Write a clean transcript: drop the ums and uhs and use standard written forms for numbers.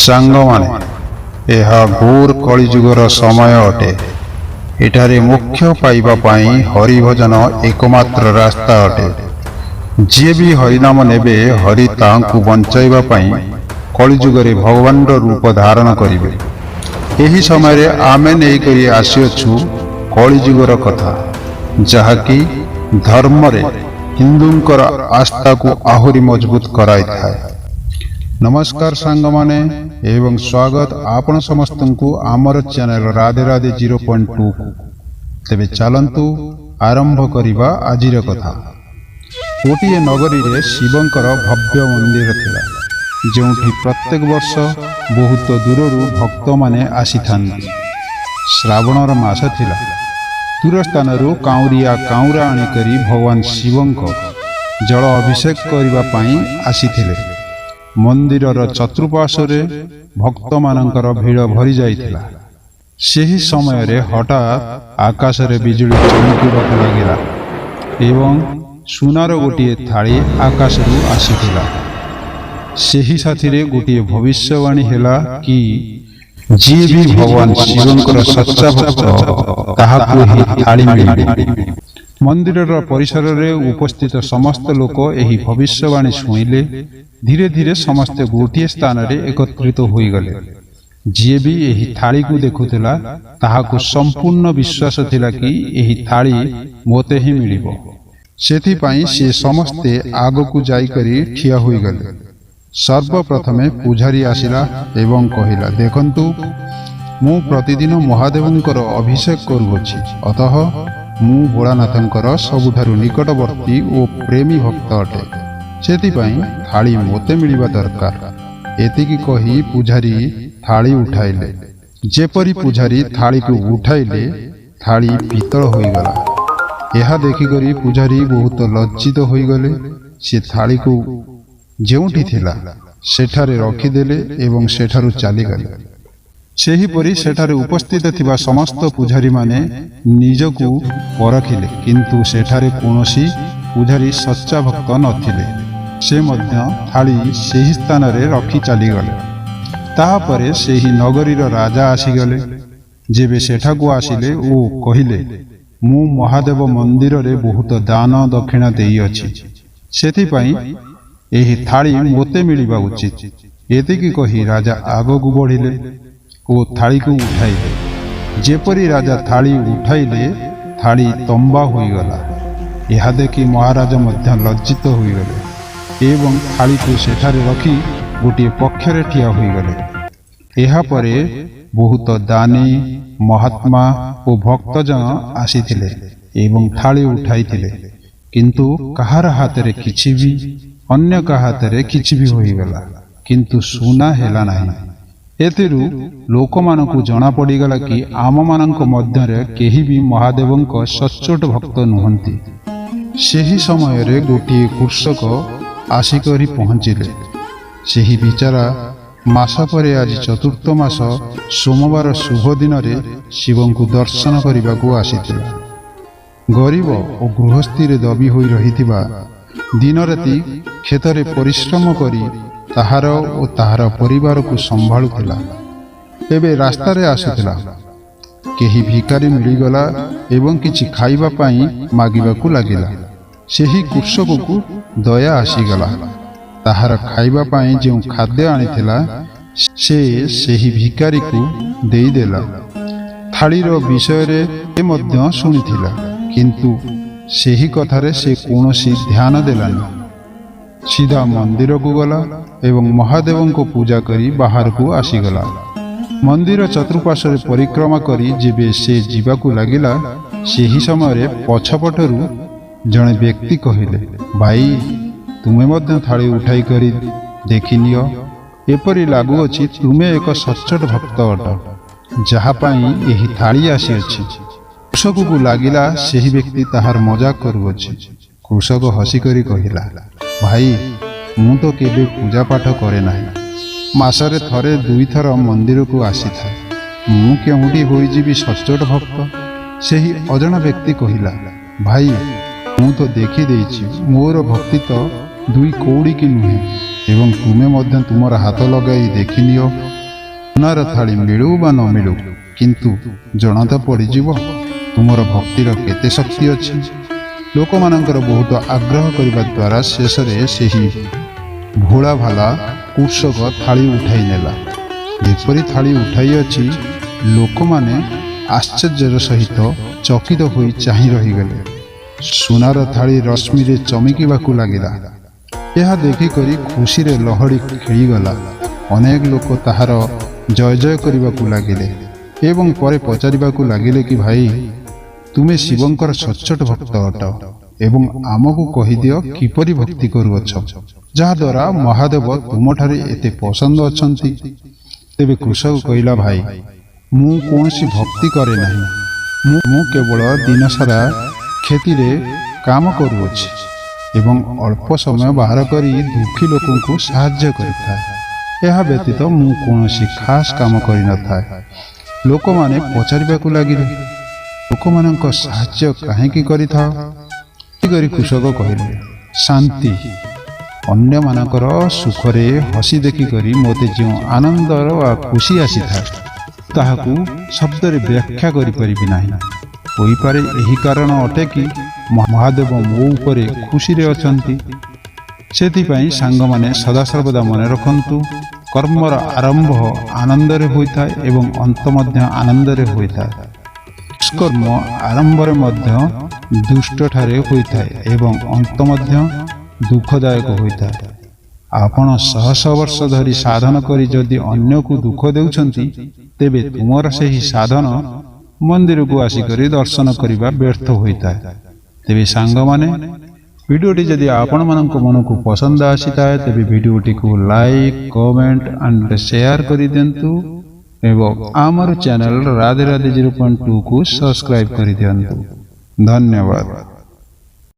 ସାଙ୍ଗମାନେ, ଏହା ଘୋର କଳିଯୁଗର ସମୟ ଅଟେ। ଏଠାରେ ମୋକ୍ଷ ପାଇବା ପାଇଁ ହରିଭଜନ ଏକମାତ୍ର ରାସ୍ତା ଅଟେ। ଯିଏ ବି ହରିନାମ ନେବେ, ହରି ତାହାଙ୍କୁ ବଞ୍ଚାଇବା ପାଇଁ କଳିଯୁଗରେ ଭଗବାନର ରୂପ ଧାରଣ କରିବେ। ଏହି ସମୟରେ ଆମେ ନେଇକରି ଆସିଅଛୁ କଳିଯୁଗର କଥା, ଯାହାକି ଧର୍ମରେ ହିନ୍ଦୁଙ୍କର ଆସ୍ଥାକୁ ଆହୁରି ମଜବୁତ କରାଇଥାଏ। ନମସ୍କାର ସାଙ୍ଗମାନେ ଏବଂ ସ୍ୱାଗତ ଆପଣ ସମସ୍ତଙ୍କୁ ଆମର ଚ୍ୟାନେଲ ରାଧେ ରାଧେ 0.2 କୁ। ତେବେ ଚାଲନ୍ତୁ ଆରମ୍ଭ କରିବା ଆଜିର କଥା। ଗୋଟିଏ ନଗରୀରେ ଶିବଙ୍କର ଭବ୍ୟ ମନ୍ଦିର ଥିଲା, ଯେଉଁଠି ପ୍ରତ୍ୟେକ ବର୍ଷ ବହୁତ ଦୂରରୁ ଭକ୍ତମାନେ ଆସିଥାନ୍ତି। ଶ୍ରାବଣର ମାସ ଥିଲା। ଦୂର ସ୍ଥାନରୁ କାଉଁରା ଆଣିକରି ଭଗବାନ ଶିବଙ୍କ ଜଳ ଅଭିଷେକ କରିବା ପାଇଁ ଆସିଥିଲେ। ମନ୍ଦିରର ଚତୁଃପାର୍ଶ୍ୱରେ ଭକ୍ତମାନଙ୍କର ଭିଡ଼ ଭରି ଯାଇଥିଲା। ସେହି ସମୟରେ ହଠାତ୍ ଆକାଶରେ ବିଜୁଳି ଚମକିବାକୁ ଲାଗିଲା ଏବଂ ସୁନାର ଗୋଟିଏ ଥାଳି ଆକାଶରୁ ଆସିଥିଲା। ସେହି ସାଥିରେ ଗୋଟିଏ ଭବିଷ୍ୟବାଣୀ ହେଲା କି ଯିଏ ବି ଭଗବାନ ଶିବଙ୍କର ସଚ୍ଚା ଭକ୍ତ, ତାହାକୁ ଏହି ଥାଳି ମିଳିବ। ମନ୍ଦିରର ପରିସରରେ ଉପସ୍ଥିତ ସମସ୍ତ ଲୋକ ଏହି ଭବିଷ୍ୟବାଣୀ ଶୁଣିଲେ। ଧୀରେ ଧୀରେ ସମସ୍ତେ ଗୋଟିଏ ସ୍ଥାନରେ ଏକତ୍ରିତ ହୋଇଗଲେ। ଯିଏ ବି ଏହି ଥାଳିକୁ ଦେଖୁଥିଲା, ତାହାକୁ ସମ୍ପୂର୍ଣ୍ଣ ବିଶ୍ୱାସ ଥିଲା କି ଏହି ଥାଳି ମୋତେ ହିଁ ମିଳିବ। ସେଥିପାଇଁ ସେ ସମସ୍ତେ ଆଗକୁ ଯାଇକରି ଠିଆ ହୋଇଗଲେ। ସର୍ବପ୍ରଥମେ ପୂଜାରୀ ଆସିଲା ଏବଂ କହିଲା, ଦେଖନ୍ତୁ, ମୁଁ ପ୍ରତିଦିନ ମହାଦେବଙ୍କର ଅଭିଷେକ କରୁଅଛି, ଅତଃ ମୁଁ ଭୋଳାନାଥଙ୍କର ସବୁଠାରୁ ନିକଟବର୍ତ୍ତୀ ଓ ପ୍ରେମୀ ଭକ୍ତ ଅଟେ। ସେଥିପାଇଁ ଥାଳି ମୋତେ ମିଳିବା ଦରକାର। ଏତିକି କହି ପୂଜାରୀ ଥାଳି ଉଠାଇଲେ। ଯେପରି ପୂଜାରୀ ଥାଳିକୁ ଉଠାଇଲେ, ଥାଳି ପିତ୍ତଳ ହୋଇଗଲା। ଏହା ଦେଖିକରି ପୂଜାରୀ ବହୁତ ଲଜ୍ଜିତ ହୋଇଗଲେ। ସେ ଥାଳିକୁ ଯେଉଁଠି ଥିଲା ସେଠାରେ ରଖିଦେଲେ ଏବଂ ସେଠାରୁ ଚାଲିଗଲେ। ସେହିପରି ସେଠାରେ ଉପସ୍ଥିତ ଥିବା ସମସ୍ତ ପୂଜାରୀମାନେ ନିଜକୁ ପରଖିଲେ, କିନ୍ତୁ ସେଠାରେ କୌଣସି ପୂଜାରୀ ସଚ୍ଚା ଭକ୍ତ ନଥିଲେ। ସେ ମଧ୍ୟ ଥାଳି ସେହି ସ୍ଥାନରେ ରଖି ଚାଲିଗଲେ। ତାହାପରେ ସେହି ନଗରୀର ରାଜା ଆସିଗଲେ। ଯେବେ ସେଠାକୁ ଆସିଲେ ଓ କହିଲେ, ମୁଁ ମହାଦେବ ମନ୍ଦିରରେ ବହୁତ ଦାନ ଦକ୍ଷିଣା ଦେଇଅଛି, ସେଥିପାଇଁ ଏହି ଥାଳି ମୋତେ ମିଳିବା ଉଚିତ। ଏତିକି କହି ରାଜା ଆଗକୁ ବଢ଼ିଲେ ଓ ଥାଳିକୁ ଉଠାଇଲେ। ଯେପରି ରାଜା ଥାଳି ଉଠାଇଲେ, ଥାଳି ତମ୍ବା ହୋଇଗଲା। ଏହା ଦେଖି ମହାରାଜ ମଧ୍ୟ ଲଜ୍ଜିତ ହୋଇଗଲେ ଏବଂ ଥାଳିକୁ ସେଠାରେ ରଖି ଗୋଟିଏ ପକ୍ଷରେ ଠିଆ ହୋଇଗଲେ। ଏହାପରେ ବହୁତ ଦାନୀ, ମହାତ୍ମା ଓ ଭକ୍ତଜନ ଆସିଥିଲେ ଏବଂ ଥାଳି ଉଠାଇଥିଲେ, କିନ୍ତୁ କାହାର ହାତରେ କିଛି ବି, ଅନ୍ୟ କାହା ହାତରେ କିଛି ବି ହୋଇଗଲା, କିନ୍ତୁ ସୁନା ହେଲା ନାହିଁ। ଏଥିରୁ ଲୋକମାନଙ୍କୁ ଜଣାପଡ଼ିଗଲା କି ଆମମାନଙ୍କ ମଧ୍ୟରେ କେହି ବି ମହାଦେବଙ୍କ ସଚ୍ଚୋଟ ଭକ୍ତ ନୁହନ୍ତି। ସେହି ସମୟରେ ଗୋଟିଏ କୃଷକ ଆସିକରି ପହଞ୍ଚିଲେ। ସେହି ବିଚାରା ମାସ ପରେ ଆଜି ଚତୁର୍ଥ ମାସ ସୋମବାର ଶୁଭ ଦିନରେ ଶିବଙ୍କୁ ଦର୍ଶନ କରିବାକୁ ଆସିଥିଲା। ଗରିବ ଓ ଗୃହସ୍ଥିରେ ଦବି ହୋଇ ରହିଥିବା, ଦିନରାତି କ୍ଷେତରେ ପରିଶ୍ରମ କରି ତାହାର ଓ ତାହାର ପରିବାରକୁ ସମ୍ଭାଳୁଥିଲା। ଏବେ ରାସ୍ତାରେ ଆସୁଥିଲା। କେହି ଭିକାରୀ ମିଳିଗଲା ଏବଂ କିଛି ଖାଇବା ପାଇଁ ମାଗିବାକୁ ଲାଗିଲା। ସେହି କୃଷକକୁ ଦୟା ଆସିଗଲା। ତାହାର ଖାଇବା ପାଇଁ ଯେଉଁ ଖାଦ୍ୟ ଆଣିଥିଲା, ସେ ସେହି ଭିକାରୀକୁ ଦେଇଦେଲା। ଥାଳିର ବିଷୟରେ ସେ ମଧ୍ୟ ଶୁଣିଥିଲା, କିନ୍ତୁ ସେହି କଥାରେ ସେ କୌଣସି ଧ୍ୟାନ ଦେଲାନି। ସିଧା ମନ୍ଦିରକୁ ଗଲା ଏବଂ ମହାଦେବଙ୍କ ପୂଜା କରି ବାହାରକୁ ଆସିଗଲା। ମନ୍ଦିର ଚତୁଃପାର୍ଶ୍ୱରେ ପରିକ୍ରମା କରି ଯେବେ ସେ ଯିବାକୁ ଲାଗିଲା, ସେହି ସମୟରେ ପଛପଟରୁ ଜଣେ ବ୍ୟକ୍ତି କହିଲେ, ଭାଇ, ତୁମେ ମଧ୍ୟ ଥାଳି ଉଠାଇ କରି ଦେଖିନିଅ। ଏପରି ଲାଗୁଅଛି ତୁମେ ଏକ ସଚ୍ଚୋଟ ଭକ୍ତ ଅଟ, ଯାହା ପାଇଁ ଏହି ଥାଳି ଆସିଅଛି। କୃଷକକୁ ଲାଗିଲା ସେହି ବ୍ୟକ୍ତି ତାହାର ମଜାକ କରୁଅଛି। କୃଷକ ହସିକରି କହିଲା, ଭାଇ, ମୁଁ ତ କେବେ ପୂଜାପାଠ କରେ ନାହିଁ। ମାସରେ ଥରେ ଦୁଇଥର ମନ୍ଦିରକୁ ଆସିଥାଏ। ମୁଁ କେଉଁଠି ହୋଇଯିବି ସଚ୍ଚୋଟ ଭକ୍ତ? ସେହି ଅଜଣା ବ୍ୟକ୍ତି କହିଲା, ଭାଇ, ମୁଁ ତ ଦେଖିଦେଇଛି, ମୋର ଭକ୍ତି ତ ଦୁଇ କଉଡ଼ି କି ନୁହେଁ। ଏବଂ ତୁମେ ମଧ୍ୟ ତୁମର ହାତ ଲଗାଇ ଦେଖିନିଅ ସୁନାର ଥାଳି ମିଳୁ ବା ନ ମିଳୁ, କିନ୍ତୁ ଜଣା ତ ପଡ଼ିଯିବ ତୁମର ଭକ୍ତିର କେତେ ଶକ୍ତି ଅଛି। ଲୋକମାନଙ୍କର ବହୁତ ଆଗ୍ରହ କରିବା ଦ୍ୱାରା ଶେଷରେ ସେହି ଭୋଳା ଭାଲା କୃଷକ ଥାଳି ଉଠାଇ ନେଲା। ଯେପରି ଥାଳି ଉଠାଇଅଛି, ଲୋକମାନେ ଆଶ୍ଚର୍ଯ୍ୟର ସହିତ ଚକିତ ହୋଇ ଚାହିଁ ରହିଗଲେ। ସୁନାର ଥାଳି ରଶ୍ମିରେ ଚମକିବାକୁ ଲାଗିଲା। ଏହା ଦେଖିକରି ଖୁସିରେ ଲହଡ଼ି ଖେଳିଗଲା। ଅନେକ ଲୋକ ତାହାର ଜୟ ଜୟ କରିବାକୁ ଲାଗିଲେ ଏବଂ ପରେ ପଚାରିବାକୁ ଲାଗିଲେ କି ଭାଇ, ତୁମେ ଶିବଙ୍କର ସଚ୍ଚୋଟ ଭକ୍ତ ଅଟ ଏବଂ ଆମକୁ କହିଦିଅ କିପରି ଭକ୍ତି କରୁଅଛ, ଯାହାଦ୍ୱାରା ମହାଦେବ ତୁମଠାରେ ଏତେ ପସନ୍ଦ ଅଛନ୍ତି। ତେବେ କୃଷକ କହିଲା, ଭାଇ, ମୁଁ କୌଣସି ଭକ୍ତି କରେ ନାହିଁ। ମୁଁ କେବଳ ଦିନସାରା କ୍ଷେତିରେ କାମ କରୁଅଛି ଏବଂ ଅଳ୍ପ ସମୟ ବାହାର କରି ଦୁଃଖୀ ଲୋକଙ୍କୁ ସାହାଯ୍ୟ କରିଥାଏ। ଏହା ବ୍ୟତୀତ ମୁଁ କୌଣସି ଖାସ୍ କାମ କରିନଥାଏ। ଲୋକମାନେ ପଚାରିବାକୁ ଲାଗିଲେ, ଲୋକମାନଙ୍କ ସାହାଯ୍ୟ କାହିଁକି କରିଥାଅ? କରି କୃଷକ କହିଲେ, ଶାନ୍ତି। ଅନ୍ୟମାନଙ୍କର ସୁଖରେ ହସି ଦେଖିକରି ମୋତେ ଯେଉଁ ଆନନ୍ଦ ବା ଖୁସି ଆସିଥାଏ, ତାହାକୁ ଶବ୍ଦରେ ବ୍ୟାଖ୍ୟା କରିପାରିବି ନାହିଁ। ହୋଇପାରେ ଏହି କାରଣ ଅଟେ କି ମହାଦେବ ମୋ ଉପରେ ଖୁସିରେ ଅଛନ୍ତି। ସେଥିପାଇଁ ସାଙ୍ଗମାନେ ସଦାସର୍ବଦା ମନେ ରଖନ୍ତୁ, କର୍ମର ଆରମ୍ଭ ଆନନ୍ଦରେ ହୋଇଥାଏ ଏବଂ ଅନ୍ତ ମଧ୍ୟ ଆନନ୍ଦରେ ହୋଇଥାଏ। ଦୁଷ୍କର୍ମ ଆରମ୍ଭରେ ମଧ୍ୟ ଦୁଷ୍ଟଠାରେ ହୋଇଥାଏ ଏବଂ ଅନ୍ତ ମଧ୍ୟ ଦୁଃଖଦାୟକ ହୋଇଥାଏ। ଆପଣ ଶହ ଶହ ବର୍ଷ ଧରି ସାଧନ କରି ଯଦି ଅନ୍ୟକୁ ଦୁଃଖ ଦେଉଛନ୍ତି, ତେବେ ତୁମର ସେହି ସାଧନ ମନ୍ଦିରକୁ ଆସିକରି ଦର୍ଶନ କରିବା ବ୍ୟର୍ଥ ହୋଇଥାଏ। ତେବେ ସାଙ୍ଗମାନେ, ଭିଡ଼ିଓଟି ଯଦି ଆପଣମାନଙ୍କ ମନକୁ ପସନ୍ଦ ଆସିଥାଏ, ତେବେ ଭିଡ଼ିଓଟିକୁ ଲାଇକ୍, କମେଣ୍ଟ ଆଣ୍ଡ ସେୟାର କରିଦିଅନ୍ତୁ ଏବଂ ଆମର ଚ୍ୟାନେଲ ରାଧେ ରାଧେ 0.2 କୁ ସବସ୍କ୍ରାଇବ୍ କରିଦିଅନ୍ତୁ। ଧନ୍ୟବାଦ।